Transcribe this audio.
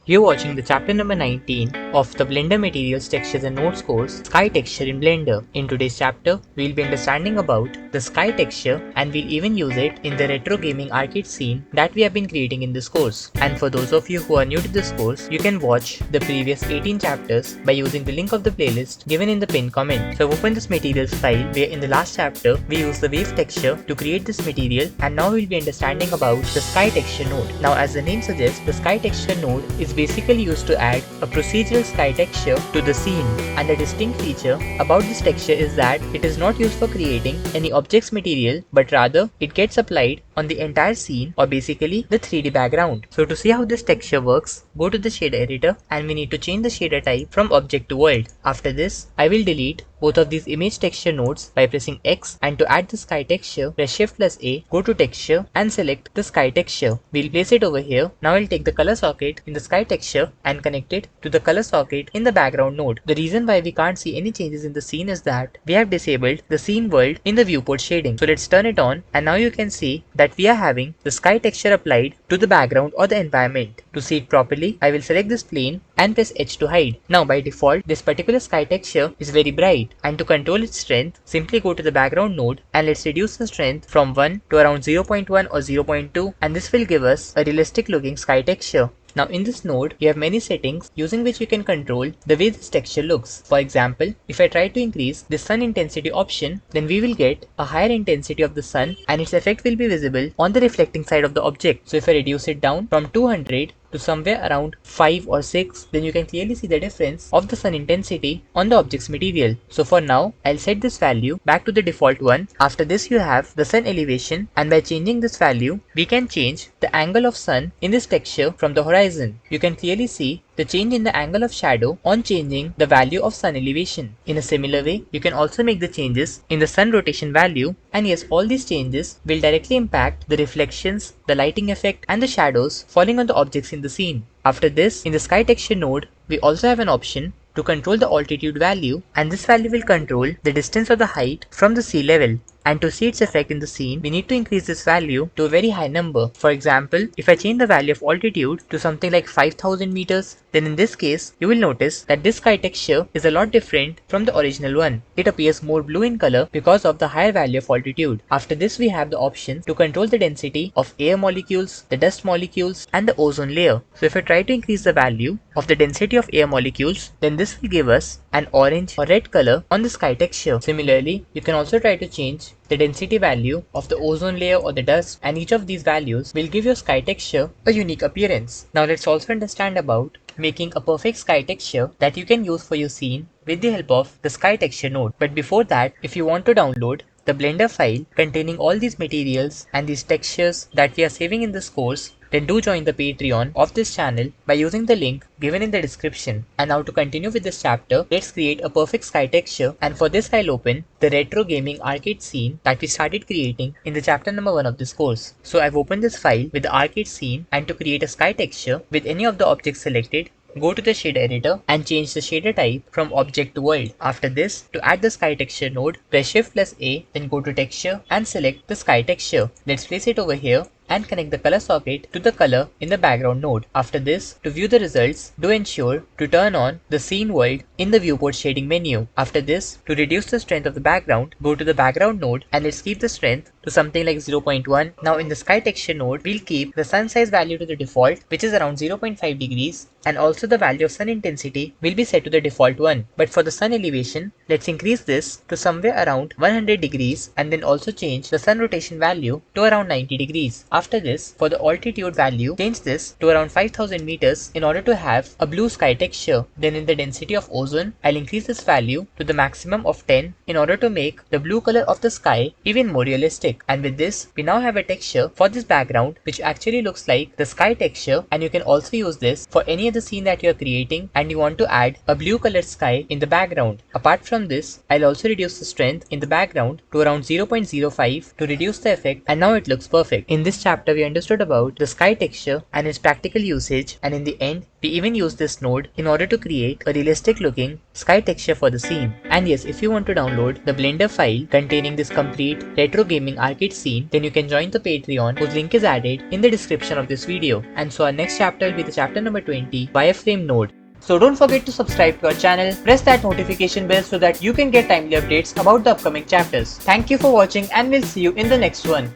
You're watching the chapter number 19 of the Blender Materials Textures and Nodes course, Sky Texture in Blender. In today's chapter, we'll be understanding about the sky texture and we'll even use it in the retro gaming arcade scene that we have been creating in this course. And for those of you who are new to this course, you can watch the previous 18 chapters by using the link of the playlist given in the pinned comment. So I've opened this materials file where in the last chapter, we used the wave texture to create this material, and now we'll be understanding about the sky texture node. Now as the name suggests, the sky texture node is basically used to add a procedural sky texture to the scene, and the distinct feature about this texture is that it is not used for creating any object's material, but rather it gets applied on the entire scene, or basically the 3D background. So to see how this texture works, go to the shader editor and we need to change the shader type from object to world. After this, I will delete both of these image texture nodes by pressing X, and to add the sky texture, press Shift plus A, go to texture and select the sky texture. We'll place it over here. Now I'll take the color socket in the sky texture and connect it to the color socket in the background node. The reason why we can't see any changes in the scene is that we have disabled the scene world in the viewport shading. So let's turn it on, and now you can see that we are having the sky texture applied to the background or the environment. To see it properly, I will select this plane and press H to hide. Now by default, this particular sky texture is very bright, and to control its strength, simply go to the background node and let's reduce the strength from 1 to around 0.1 or 0.2, and this will give us a realistic looking sky texture. Now in this node, you have many settings using which you can control the way this texture looks. For example, if I try to increase the sun intensity option, then we will get a higher intensity of the sun and its effect will be visible on the reflecting side of the object. So if I reduce it down from 200 to somewhere around 5 or 6, then you can clearly see the difference of the sun intensity on the object's material. So for now, I'll set this value back to the default one. After this, you have the sun elevation, and by changing this value, we can change the angle of sun in this texture from the horizon. You can clearly see the change in the angle of shadow on changing the value of sun elevation. In a similar way, you can also make the changes in the sun rotation value, and yes, all these changes will directly impact the reflections, the lighting effect, and the shadows falling on the objects in the scene. After this, in the sky texture node, we also have an option to control the altitude value, and this value will control the distance or the height from the sea level. And to see its effect in the scene, we need to increase this value to a very high number. For example, if I change the value of altitude to something like 5000 meters, then in this case, you will notice that this sky texture is a lot different from the original one. It appears more blue in color because of the higher value of altitude. After this, we have the option to control the density of air molecules, the dust molecules, and the ozone layer. So if I try to increase the value of the density of air molecules, then this will give us an orange or red color on the sky texture. Similarly, you can also try to change the density value of the ozone layer or the dust, and each of these values will give your sky texture a unique appearance. Now let's also understand about making a perfect sky texture that you can use for your scene with the help of the sky texture node. But before that, if you want to download the Blender file containing all these materials and these textures that we are saving in this course, then do join the Patreon of this channel by using the link given in the description. And now to continue with this chapter, let's create a perfect sky texture, and for this I'll open the retro gaming arcade scene that we started creating in the chapter number 1 of this course. So I've opened this file with the arcade scene, and to create a sky texture with any of the objects selected, go to the shader editor and change the shader type from object to world. After this, to add the sky texture node, press Shift plus A, then go to texture and select the sky texture. Let's place it over here and connect the color socket to the color in the background node. After this, to view the results, do ensure to turn on the scene world in the viewport shading menu. After this, to reduce the strength of the background, go to the background node and let's keep the strength to something like 0.1. Now in the sky texture node, we'll keep the sun size value to the default, which is around 0.5 degrees, and also the value of sun intensity will be set to the default one. But for the sun elevation, let's increase this to somewhere around 100 degrees, and then also change the sun rotation value to around 90 degrees. After this, for the altitude value, change this to around 5000 meters in order to have a blue sky texture. Then in the density of ozone, I'll increase this value to the maximum of 10 in order to make the blue color of the sky even more realistic. And with this, we now have a texture for this background which actually looks like the sky texture, and you can also use this for any other scene that you're creating and you want to add a blue colored sky in the background. Apart from this, I'll also reduce the strength in the background to around 0.05 to reduce the effect, and now it looks perfect. In this chapter we understood about the sky texture and its practical usage, and in the end we even used this node in order to create a realistic looking sky texture for the scene. And yes, if you want to download the Blender file containing this complete retro gaming arcade scene, then you can join the Patreon, whose link is added in the description of this video. And so our next chapter will be the chapter number 20, wireframe node. So don't forget to subscribe to our channel, press that notification bell so that you can get timely updates about the upcoming chapters. Thank you for watching and we'll see you in the next one.